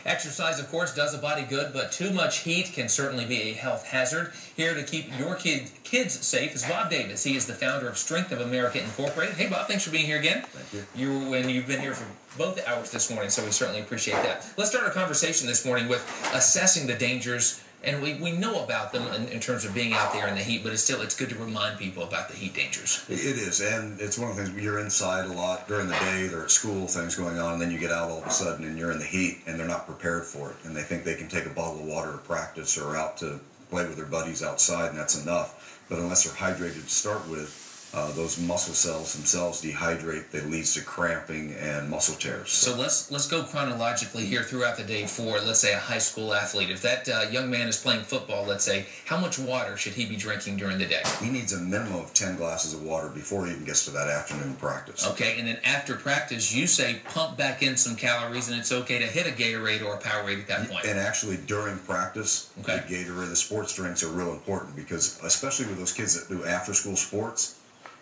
Exercise, of course, does the body good, but too much heat can certainly be a health hazard. Here to keep your kids safe is Bob Davis. He is the founder of Strength of America Incorporated. Hey, Bob, thanks for being here again. Thank you. You've been here for both hours this morning, so we certainly appreciate that. Let's start our conversation this morning with assessing the dangers. And we know about them in terms of being out there in the heat, but it's good to remind people about the heat dangers. It is, and it's one of the things, you're inside a lot during the day, they're at school, things going on, and then you get out all of a sudden and you're in the heat and they're not prepared for it. And they think they can take a bottle of water to practice or out to play with their buddies outside and that's enough. But unless they're hydrated to start with, those muscle cells themselves dehydrate, that leads to cramping and muscle tears. So let's go chronologically here throughout the day for, let's say, a high school athlete. If that young man is playing football, let's say, how much water should he be drinking during the day? He needs a minimum of 10 glasses of water before he even gets to that afternoon practice. Okay, and then after practice, you say pump back in some calories, and it's okay to hit a Gatorade or a Powerade at that point. And actually, during practice, okay, the Gatorade, the sports drinks are real important because, especially with those kids that do after-school sports,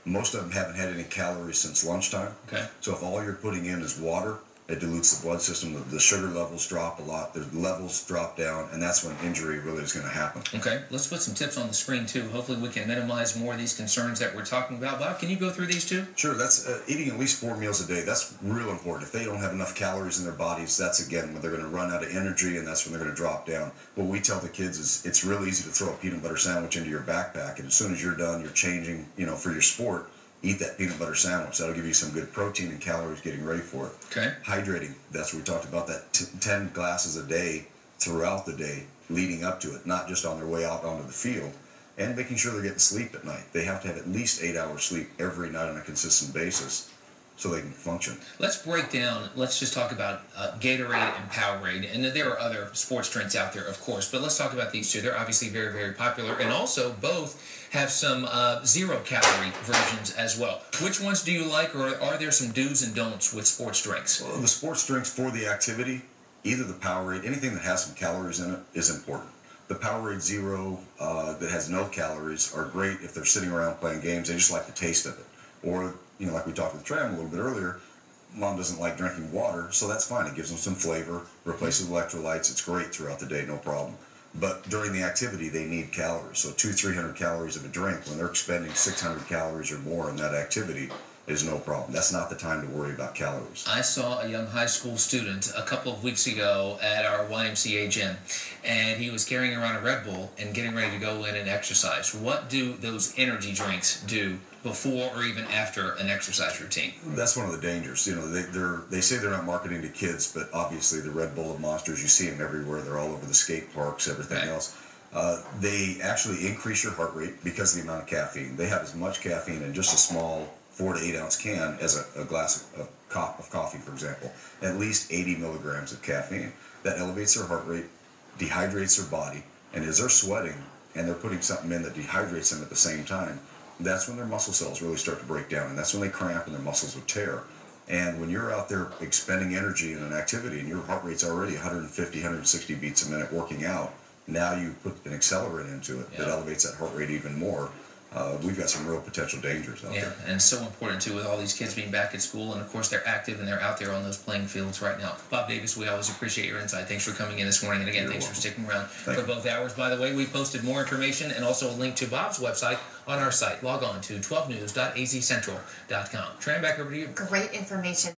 most of them haven't had any calories since lunchtime. Okay. So if all you're putting in is water, it dilutes the blood system. The sugar levels drop a lot. The levels drop down, and that's when injury really is going to happen. Okay. Let's put some tips on the screen, too. Hopefully we can minimize more of these concerns that we're talking about. Bob, can you go through these, too? Sure. That's eating at least 4 meals a day. That's real important. If they don't have enough calories in their bodies, that's, again, when they're going to run out of energy, and that's when they're going to drop down. What we tell the kids is it's real easy to throw a peanut butter sandwich into your backpack, and as soon as you're done, you're changing, for your sport, eat that peanut butter sandwich. That'll give you some good protein and calories getting ready for it. Okay. Hydrating. That's what we talked about, that 10 glasses a day throughout the day leading up to it, not just on their way out onto the field. And making sure they're getting sleep at night. They have to have at least 8 hours sleep every night on a consistent basis so they can function. Let's break down, let's just talk about Gatorade and Powerade. And there are other sports drinks out there, of course, but let's talk about these two. They're obviously very, very popular, and also both have some zero-calorie versions as well. Which ones do you like, or are there some do's and don'ts with sports drinks? Well, the sports drinks for the activity, either the Powerade, anything that has some calories in it is important. The Powerade Zero that has no calories are great if they're sitting around playing games. They just like the taste of it. Or, like we talked with Tram a little bit earlier, Mom doesn't like drinking water, so that's fine. It gives them some flavor, replaces electrolytes. It's great throughout the day, no problem. But during the activity, they need calories. So 200-300 calories of a drink, when they're expending 600 calories or more in that activity, is no problem. That's not the time to worry about calories. I saw a young high school student a couple of weeks ago at our YMCA gym, and he was carrying around a Red Bull and getting ready to go in and exercise. What do those energy drinks do before or even after an exercise routine? That's one of the dangers. They say they're not marketing to kids, but obviously the Red Bull and Monsters, you see them everywhere. They're all over the skate parks, everything else. They actually increase your heart rate because of the amount of caffeine. They have as much caffeine in just a small 4 to 8 ounce can as a glass of cup of coffee, for example. At least 80 milligrams of caffeine. That elevates their heart rate, dehydrates their body, and as they're sweating and they're putting something in that dehydrates them at the same time, that's when their muscle cells really start to break down, and that's when they cramp and their muscles will tear. And when you're out there expending energy in an activity and your heart rate's already 150, 160 beats a minute working out, now you put an accelerant into it that elevates that heart rate even more. We've got some real potential dangers out there. Yeah, and it's so important, too, with all these kids being back at school, and, of course, they're active and they're out there on those playing fields right now. Bob Davis, we always appreciate your insight. Thanks for coming in this morning, and, again, thanks for sticking around for both hours. By the way, we posted more information and also a link to Bob's website on our site. Log on to 12news.azcentral.com. Tran, back over to you. Great information.